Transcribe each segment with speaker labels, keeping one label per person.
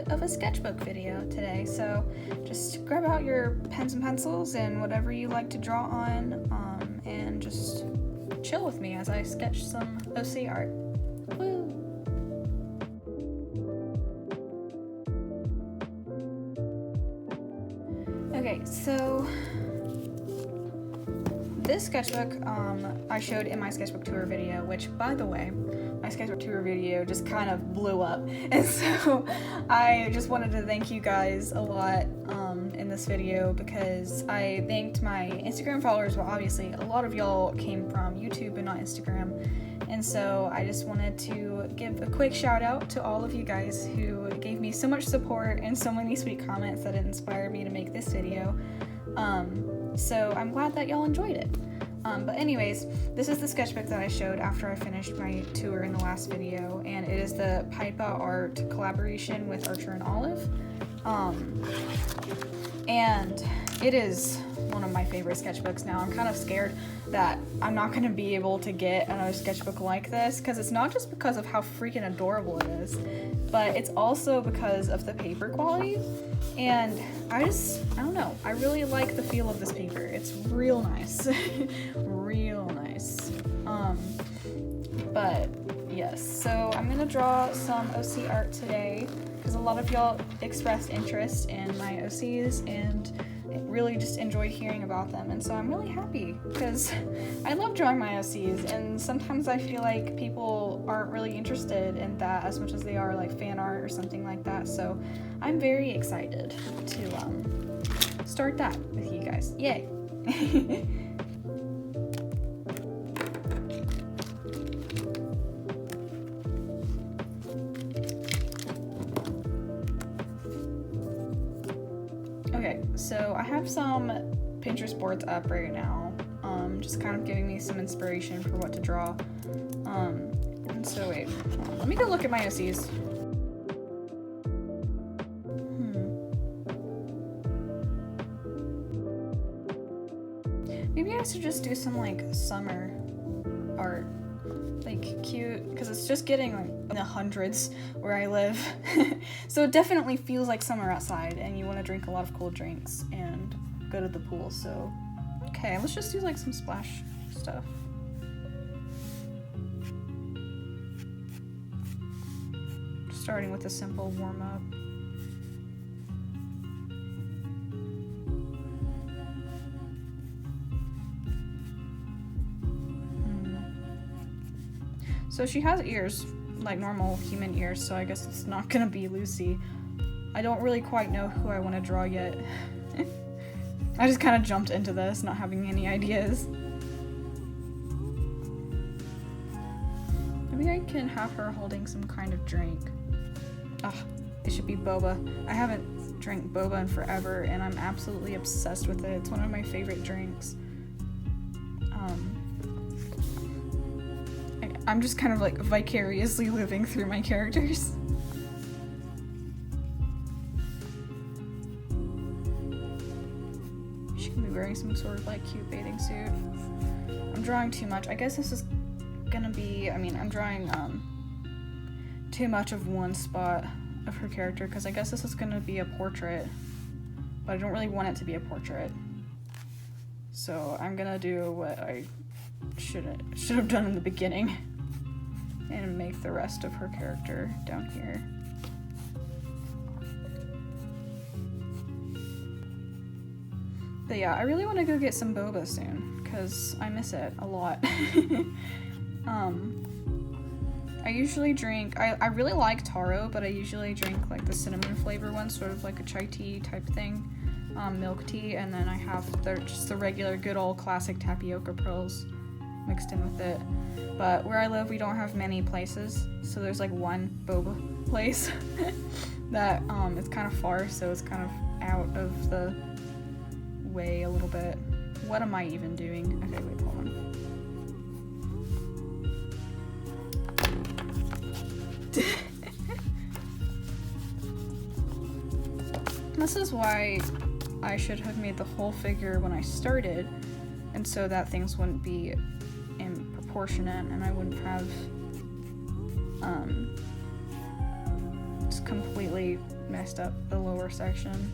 Speaker 1: bit of a sketchbook video today, so just grab out your pens and pencils and whatever you like to draw on, and just chill with me as I sketch some OC art. Woo! Okay, so this sketchbook I showed in my sketchbook tour video, which, by the way, my sketchbook tour video just kind of blew up, and so I just wanted to thank you guys a lot in this video, because I thanked my Instagram followers. Well, obviously a lot of y'all came from YouTube and not Instagram, and so I just wanted to give a quick shout out to all of you guys who gave me so much support and so many sweet comments that inspired me to make this video. So I'm glad that y'all enjoyed it. But anyways, this is the sketchbook that I showed after I finished my tour in the last video, and it is the Pypah art collaboration with Archer and Olive. And it is one of my favorite sketchbooks now. I'm kind of scared that I'm not going to be able to get another sketchbook like this, because it's not just because of how freaking adorable it is, but it's also because of the paper quality. And I don't know, I really like the feel of this paper. It's real nice. Real nice. But yes, so I'm gonna draw some OC art today, because a lot of y'all expressed interest in my OCs and really just enjoyed hearing about them, and so I'm really happy, because I love drawing my OCs, and sometimes I feel like people aren't really interested in that as much as they are like fan art or something like that, so I'm very excited to start that with you guys. Yay! Okay, so I have some Pinterest boards up right now, just kind of giving me some inspiration for what to draw. And so wait, let me go look at my OCs. Maybe I should just do some like summer art, like cute, because it's just getting like in the hundreds where I live. So it definitely feels like summer outside, and you want to drink a lot of cold drinks and go to the pool. So okay, let's just do like some splash stuff. Starting with a simple warm-up. So she has ears, like normal human ears, so I guess it's not gonna be Lucy. I don't really quite know who I want to draw yet. I just kind of jumped into this, not having any ideas. Maybe I can have her holding some kind of drink. It should be boba. I haven't drank boba in forever, and I'm absolutely obsessed with it. It's one of my favorite drinks. I'm just kind of like vicariously living through my characters. She can be wearing some sort of like cute bathing suit. I'm drawing too much. I guess this is gonna be, I'm drawing too much of one spot of her character, because I guess this is gonna be a portrait, but I don't really want it to be a portrait. So I'm gonna do what I should have done in the beginning and make the rest of her character down here. But yeah, I really want to go get some boba soon, because I miss it a lot. I usually drink, I really like taro, but I usually drink like the cinnamon flavor one, sort of like a chai tea type thing, milk tea, and then I have just the regular good old classic tapioca pearls mixed in with it. But where I live, we don't have many places, so there's like one boba place that it's kind of far, so it's kind of out of the way a little bit. What am I even doing? Okay, wait, hold on. This is why I should have made the whole figure when I started, and so that things wouldn't be proportionate, and I wouldn't have just completely messed up the lower section,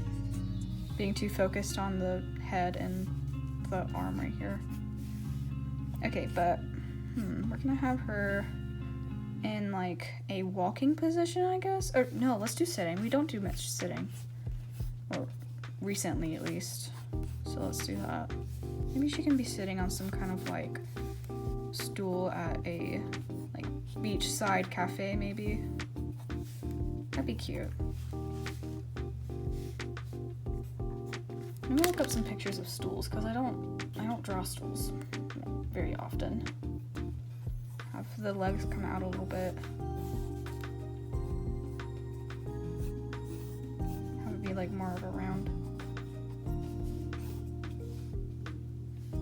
Speaker 1: being too focused on the head and the arm right here. Okay, but we're gonna have her in like a walking position, I guess. Or no, let's do sitting. We don't do much sitting, or recently at least. So let's do that. Maybe she can be sitting on some kind of like stool at a like beachside cafe, maybe. That'd be cute. Let me look up some pictures of stools because I don't draw stools very often. Have the legs come out a little bit. Have it be like more of a round.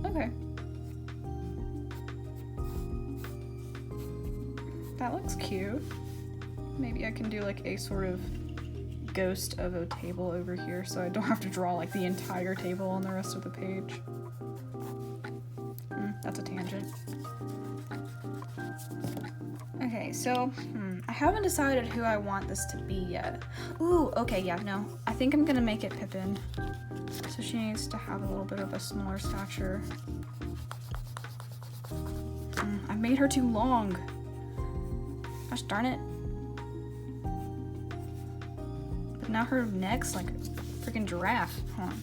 Speaker 1: Okay. That looks cute. Maybe I can do like a sort of ghost of a table over here so I don't have to draw like the entire table on the rest of the page. That's a tangent. Okay, so I haven't decided who I want this to be yet. Ooh, okay, yeah, no. I think I'm gonna make it Pippin. So she needs to have a little bit of a smaller stature. I made her too long. Gosh darn it. But now her neck's like a freaking giraffe. Hold on.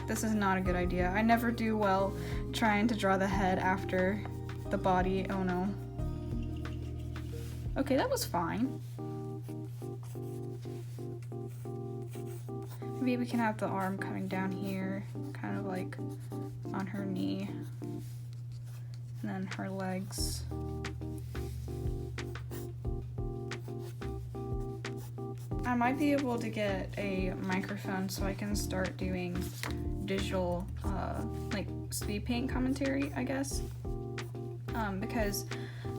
Speaker 1: This is not a good idea. I never do well trying to draw the head after the body. Oh no. Okay, that was fine. Maybe we can have the arm coming down here, kind of like on her knee. And then her legs. I might be able to get a microphone so I can start doing digital, like speed paint commentary, I guess. Because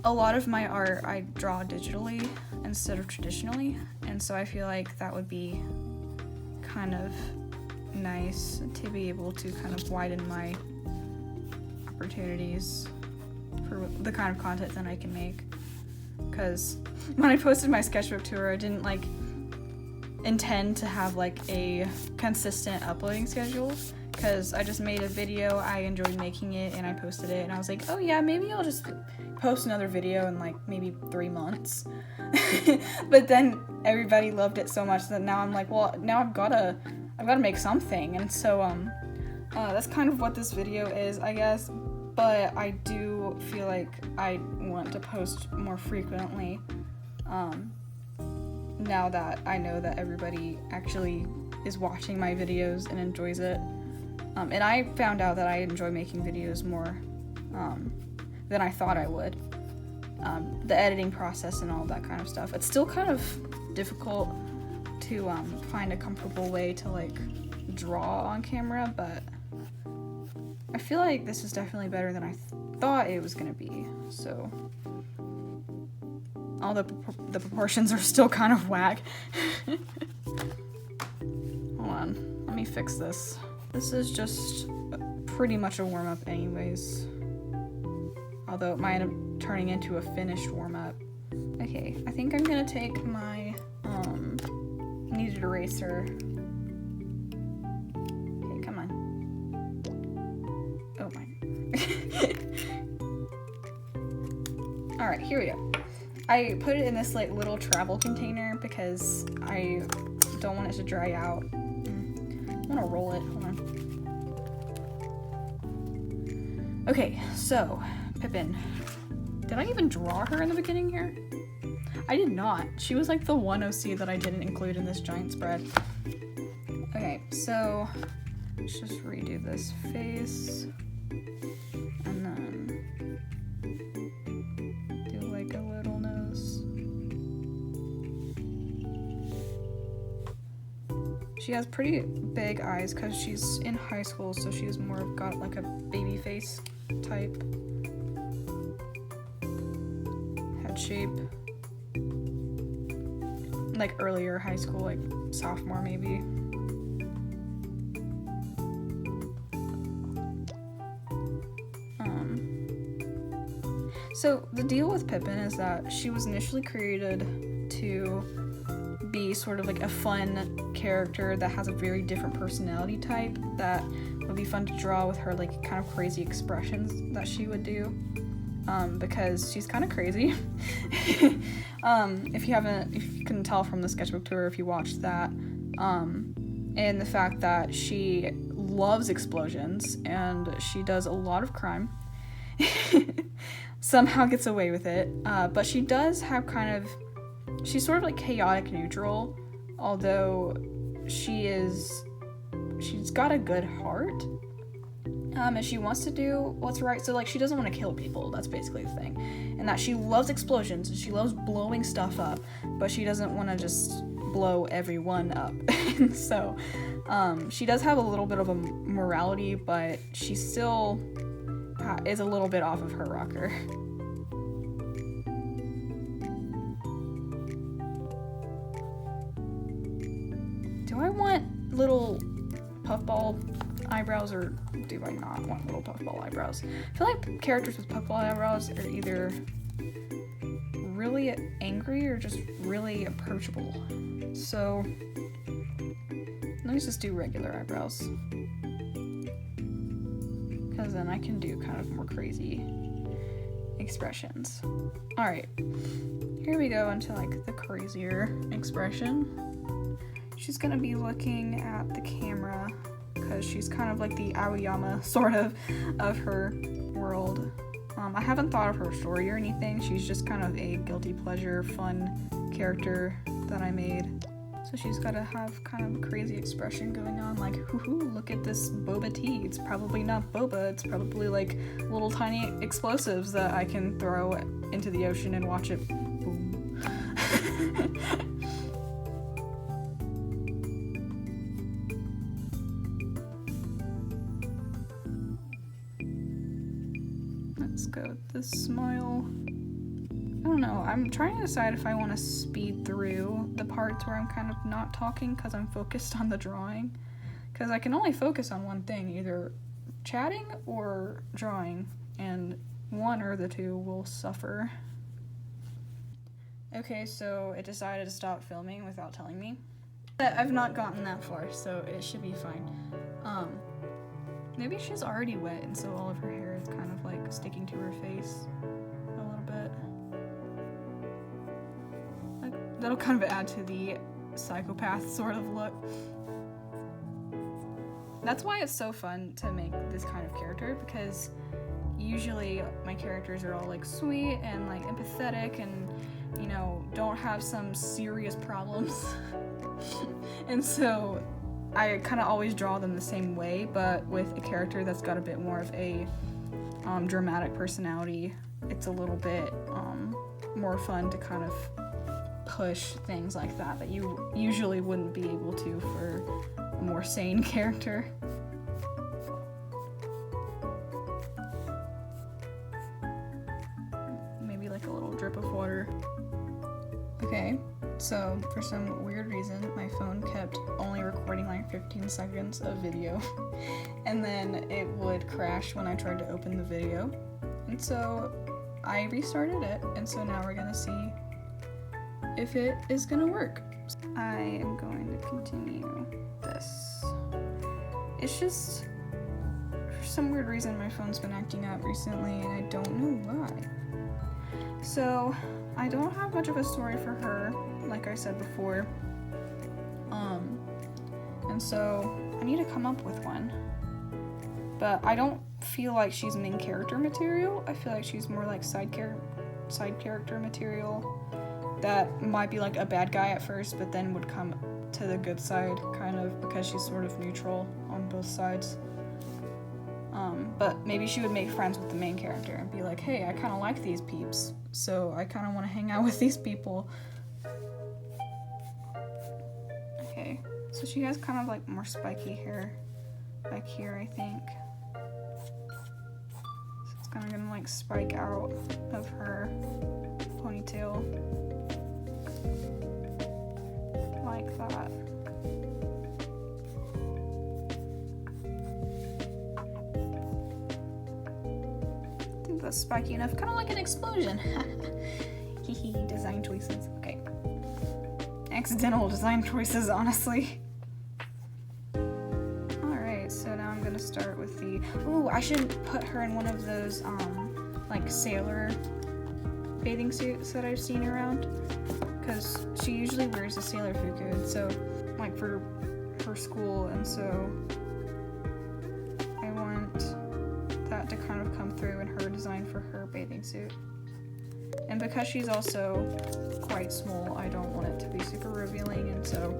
Speaker 1: a lot of my art I draw digitally instead of traditionally, and so I feel like that would be kind of nice to be able to kind of widen my opportunities for the kind of content that I can make. Because when I posted my sketchbook tour, I didn't like intend to have like a consistent uploading schedule, because I just made a video, I enjoyed making it, and I posted it, and I was like, oh yeah, maybe I'll just post another video in like maybe 3 months. But then everybody loved it so much that now I'm like, well, now I've gotta make something. And so that's kind of what this video is, I guess. But I do feel like I want to post more frequently, now that I know that everybody actually is watching my videos and enjoys it. And I found out that I enjoy making videos more than I thought I would. The editing process and all that kind of stuff. It's still kind of difficult to find a comfortable way to like draw on camera, but I feel like this is definitely better than I thought it was gonna be. So, although the proportions are still kind of whack. Hold on, let me fix this. This is just pretty much a warm-up anyways. Although it might end up turning into a finished warm-up. Okay, I think I'm gonna take my kneaded eraser. Okay, come on. Oh my. Alright, here we go. I put it in this like little travel container because I don't want it to dry out. I'm gonna roll it. Hold on. Okay, so Pippin. Did I even draw her in the beginning here? I did not. She was like the one OC that I didn't include in this giant spread. Okay, so let's just redo this face. And then do like a little nose. She has pretty big eyes because she's in high school, so she's more got like a baby face type head shape. Like earlier high school, like sophomore maybe. So the deal with Pippin is that she was initially created to be sort of like a fun character that has a very different personality type that would be fun to draw with her like kind of crazy expressions that she would do, because she's kind of crazy. If you couldn't tell from the sketchbook tour, if you watched that, and the fact that she loves explosions and she does a lot of crime. Somehow gets away with it, but she does have she's sort of like chaotic neutral, although she's got a good heart, and she wants to do what's right. So like she doesn't want to kill people, that's basically the thing, and that she loves explosions and she loves blowing stuff up, but she doesn't want to just blow everyone up. And so she does have a little bit of a morality, but she still is a little bit off of her rocker. Do I want little puffball eyebrows, or do I not want little puffball eyebrows? I feel like characters with puffball eyebrows are either really angry or just really approachable. So let me just do regular eyebrows, because then I can do kind of more crazy expressions. Alright, here we go into like the crazier expression. She's gonna be looking at the camera because she's kind of like the Aoyama sort of her world. I haven't thought of her story or anything. She's just kind of a guilty pleasure, fun character that I made. So she's got to have kind of a crazy expression going on, like, hoo-hoo, look at this boba tea. It's probably not boba, it's probably like little tiny explosives that I can throw into the ocean and watch it boom. Let's go with this smile. I don't know, I'm trying to decide if I want to speed through the parts where I'm kind of not talking because I'm focused on the drawing. Because I can only focus on one thing, either chatting or drawing, and one or the two will suffer. Okay, so it decided to stop filming without telling me. I've not gotten that far, so it should be fine. Maybe she's already wet, and so all of her hair is kind of like sticking to her face a little bit. That'll kind of add to the psychopath sort of look. That's why it's so fun to make this kind of character, because usually my characters are all like sweet and like empathetic and, you know, don't have some serious problems. And so I kind of always draw them the same way, but with a character that's got a bit more of a dramatic personality, it's a little bit more fun to kind of push things like that you usually wouldn't be able to for a more sane character. Maybe like a little drip of water. Okay, so for some weird reason my phone kept only recording like 15 seconds of video and then it would crash when I tried to open the video, and so I restarted it, and so now we're gonna see if it is gonna work. I am going to continue this. It's just, for some weird reason, my phone's been acting up recently and I don't know why. So, I don't have much of a story for her, like I said before. And so, I need to come up with one. But I don't feel like she's main character material. I feel like she's more like side character material that might be like a bad guy at first, but then would come to the good side, kind of, because she's sort of neutral on both sides. But maybe she would make friends with the main character and be like, hey, I kind of like these peeps, so I kind of want to hang out with these people. Okay, so she has kind of like more spiky hair back here, I think. So it's kind of gonna like spike out of her ponytail. Like that. I think that's spiky enough, kind of like an explosion. Hee design choices. Okay. Accidental design choices, honestly. Alright, so now I'm gonna start with the... Ooh, I should put her in one of those, like, sailor bathing suits that I've seen around. Because she usually wears a sailor fuku, so, like, for school, and so I want that to kind of come through in her design for her bathing suit. And because she's also quite small, I don't want it to be super revealing, and so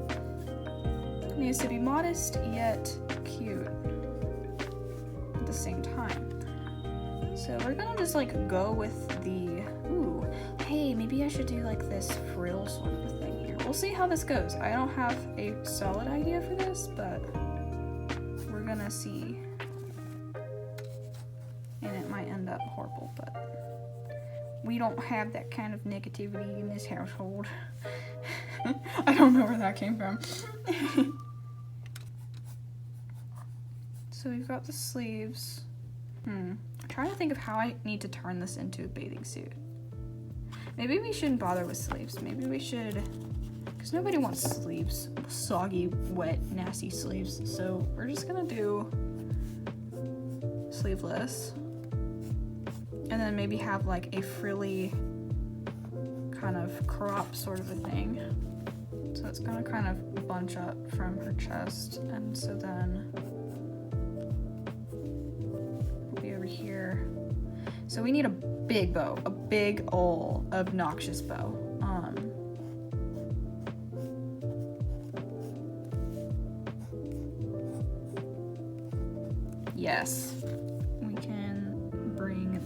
Speaker 1: it needs to be modest yet cute at the same time. So we're gonna just like go with the, ooh, hey, maybe I should do like this frill sort of a thing here. We'll see how this goes. I don't have a solid idea for this, but we're gonna see. And it might end up horrible, but we don't have that kind of negativity in this household. I don't know where that came from. So we've got the sleeves. I'm trying to think of how I need to turn this into a bathing suit. Maybe we shouldn't bother with sleeves. Maybe we should, because nobody wants sleeves. Soggy, wet, nasty sleeves. So we're just gonna do sleeveless. And then maybe have like a frilly kind of crop sort of a thing. So it's gonna kind of bunch up from her chest, and so then we'll be over here. So we need a big bow, a big ol' obnoxious bow. Yes.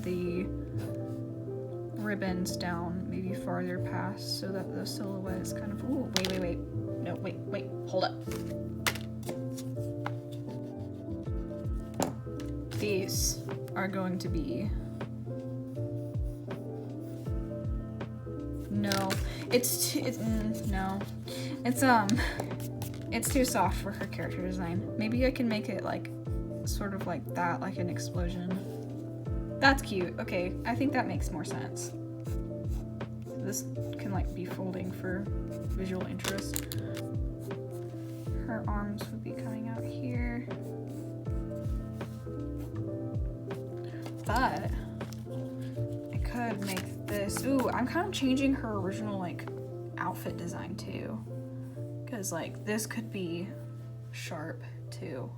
Speaker 1: The ribbons down maybe farther past so that the silhouette is kind of, ooh, wait, no, wait, hold up. These are going to be, no, it's too soft for her character design. Maybe I can make it like, sort of like that, like an explosion. That's cute. Okay, I think that makes more sense. This can like be folding for visual interest. Her arms would be coming out here. But I could make this, ooh, I'm kind of changing her original like outfit design too. Cause like this could be sharp too.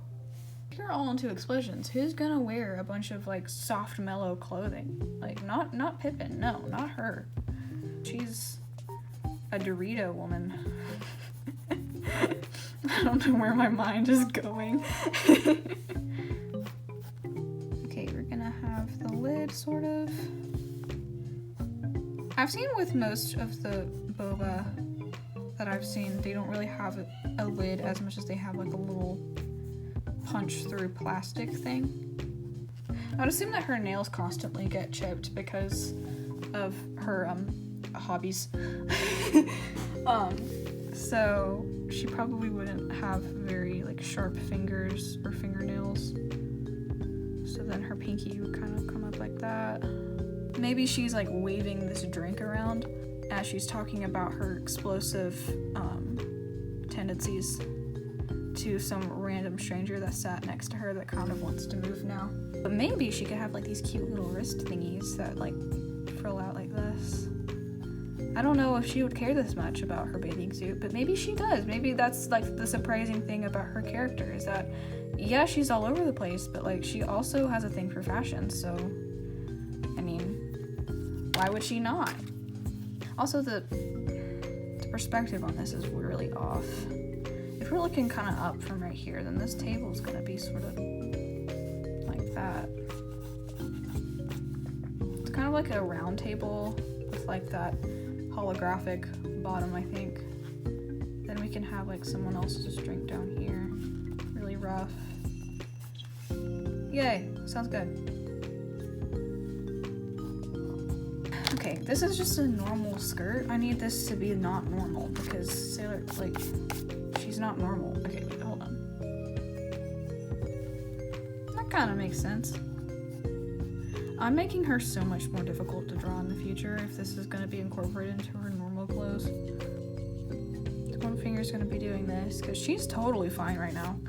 Speaker 1: You're all into explosions. Who's gonna wear a bunch of like soft, mellow clothing? Like not Pippin. No, not her. She's a Dorito woman. I don't know where my mind is going. Okay, we're gonna have the lid sort of. I've seen with most of the boba that I've seen, they don't really have a lid as much as they have like a little punch through plastic thing. I would assume that her nails constantly get chipped because of her hobbies. So she probably wouldn't have very like sharp fingers or fingernails. So then her pinky would kind of come up like that. Maybe she's like waving this drink around as she's talking about her explosive tendencies to some random stranger that sat next to her that kind of wants to move now. But maybe she could have like these cute little wrist thingies that like frill out like this. I don't know if she would care this much about her bathing suit, but maybe she does. Maybe that's like the surprising thing about her character is that, yeah, she's all over the place, but like she also has a thing for fashion, so I mean, why would she not? Also, the perspective on this is really off. If we're looking kind of up from right here, then this table is going to be sort of like that. It's kind of like a round table with like that holographic bottom, I think. Then we can have like someone else's drink down here. Really rough. Yay, sounds good. Okay, this is just a normal skirt. I need this to be not normal because Sailor, like, she's not normal. Okay, wait, hold on. That kind of makes sense. I'm making her so much more difficult to draw in the future if this is going to be incorporated into her normal clothes. One finger's going to be doing this because she's totally fine right now.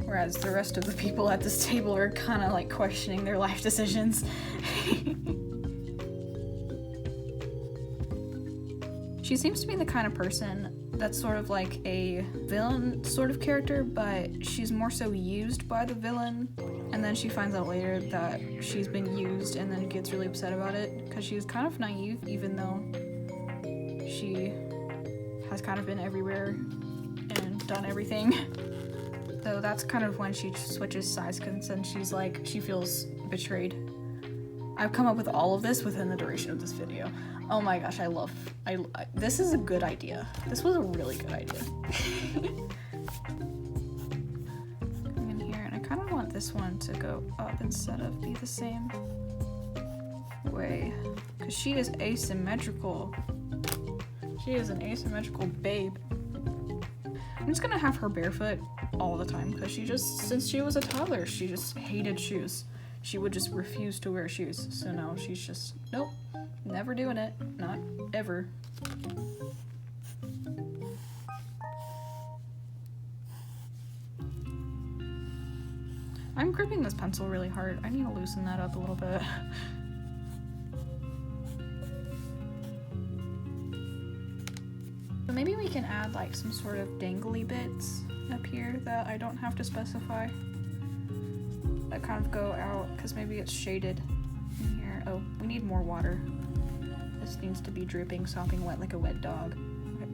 Speaker 1: Whereas the rest of the people at this table are kind of like questioning their life decisions. She seems to be the kind of person that's sort of like a villain sort of character, but she's more so used by the villain, and then she finds out later that she's been used and then gets really upset about it because she's kind of naive, even though she has kind of been everywhere and done everything. So that's kind of when she switches sides, and she's like, she feels betrayed. I've come up with all of this within the duration of this video. Oh my gosh, this is a good idea. This was a really good idea. Come in here, and I kind of want this one to go up instead of be the same way, because she is asymmetrical. She is an asymmetrical babe. I'm just gonna have her barefoot all the time, because since she was a toddler, she just hated shoes. She would just refuse to wear shoes. So now she's just, nope, never doing it. Not ever. I'm gripping this pencil really hard. I need to loosen that up a little bit. So maybe we can add like some sort of dangly bits up here that I don't have to specify. That kind of go out, because maybe it's shaded in here. Oh, we need more water. This needs to be dripping, sopping wet like a wet dog. Okay.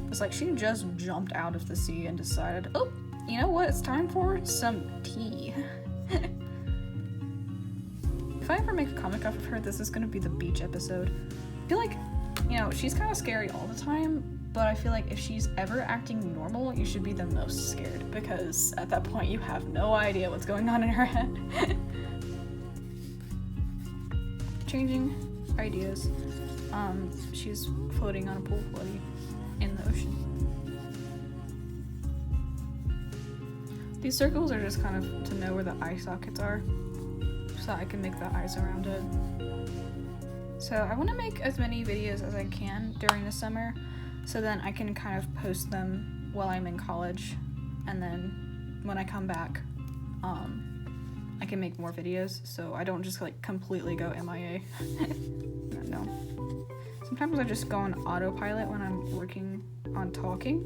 Speaker 1: It's like she just jumped out of the sea and decided, oh, you know what it's time for? Some tea. If I ever make a comic off of her, this is going to be the beach episode. I feel like, you know, she's kind of scary all the time, but I feel like if she's ever acting normal, you should be the most scared, because at that point you have no idea what's going on in her head. Changing ideas. She's floating on a pool floaty in the ocean. These circles are just kind of to know where the eye sockets are, so I can make the eyes around it. So I want to make as many videos as I can during the summer, so then I can kind of post them while I'm in college, and then when I come back, I can make more videos, so I don't just like completely go MIA. No. Sometimes I just go on autopilot when I'm working on talking,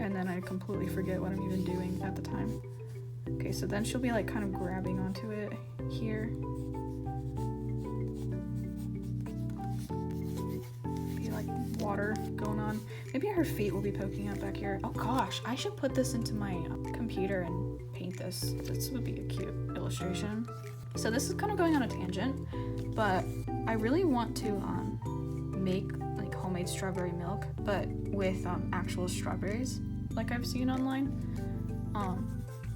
Speaker 1: and then I completely forget what I'm even doing at the time. Okay, so then she'll be like kind of grabbing onto it here. Water going on. Maybe her feet will be poking out back here. Oh gosh, I should put this into my computer and paint this. This would be a cute illustration. So this is kind of going on a tangent, but I really want to make like homemade strawberry milk, but with actual strawberries, like I've seen online.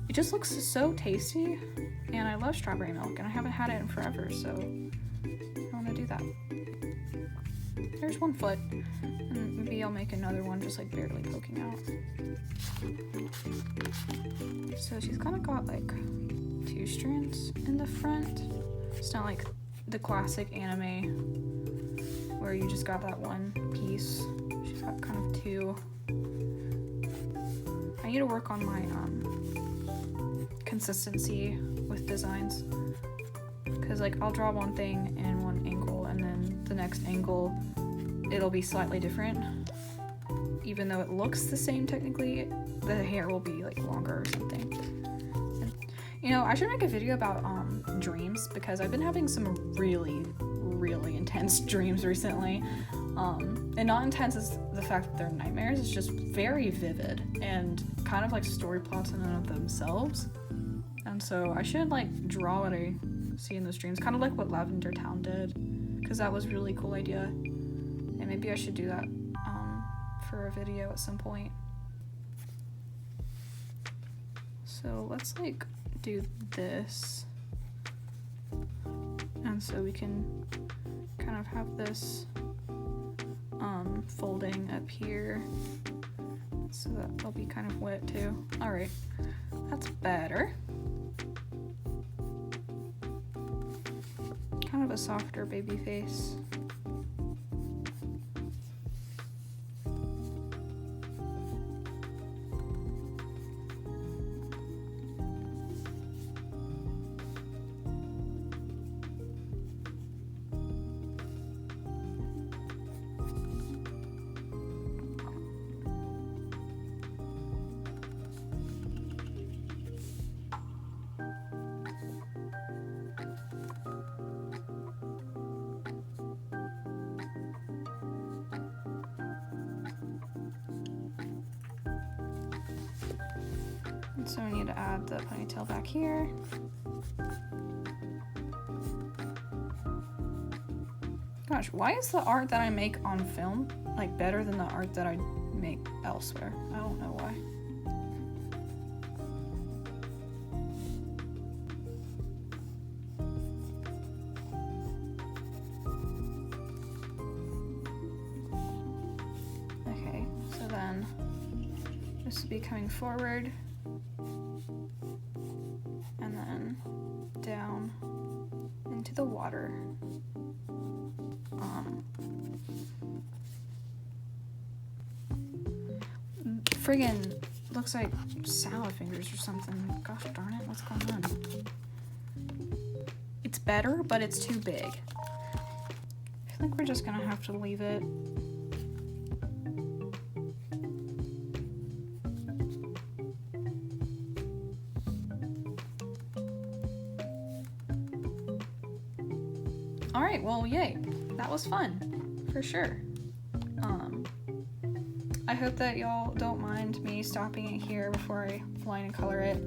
Speaker 1: It just looks so tasty, and I love strawberry milk, and I haven't had it in forever, so I want to do that. There's one foot, and maybe I'll make another one just like barely poking out. So she's kind of got like 2 strands in the front. It's not like the classic anime where you just got that one piece. She's got kind of 2. I need to work on my consistency with designs, because like I'll draw one thing in one angle, and then the next angle it'll be slightly different. Even though it looks the same technically, the hair will be like longer or something. And, you know, I should make a video about dreams, because I've been having some really intense dreams recently. And not intense as the fact that they're nightmares, it's just very vivid and kind of like story plots in and of themselves. And so I should like draw what I see in those dreams, kind of like what Lavender Town did, because that was a really cool idea. And maybe I should do that for a video at some point. So let's like do this, and so we can kind of have this folding up here, so that'll be kind of wet too. All right, that's better. a softer baby face. And so we need to add the ponytail back here. Gosh, why is the art that I make on film like better than the art that I make elsewhere? I don't know why. Okay, so then this would be coming forward. And then down into the water. Friggin' looks like salad fingers or something. Gosh darn it, what's going on? It's better, but it's too big. I think we're just gonna have to leave it. Alright, well, yay. That was fun, for sure. I hope that y'all don't mind me stopping it here before I line and color it.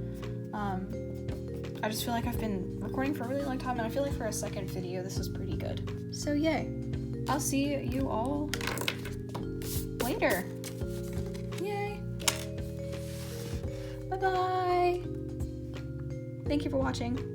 Speaker 1: I just feel like I've been recording for a really long time, and I feel like for a second video, this is pretty good. So yay. I'll see you all later. Yay. Bye-bye. Thank you for watching.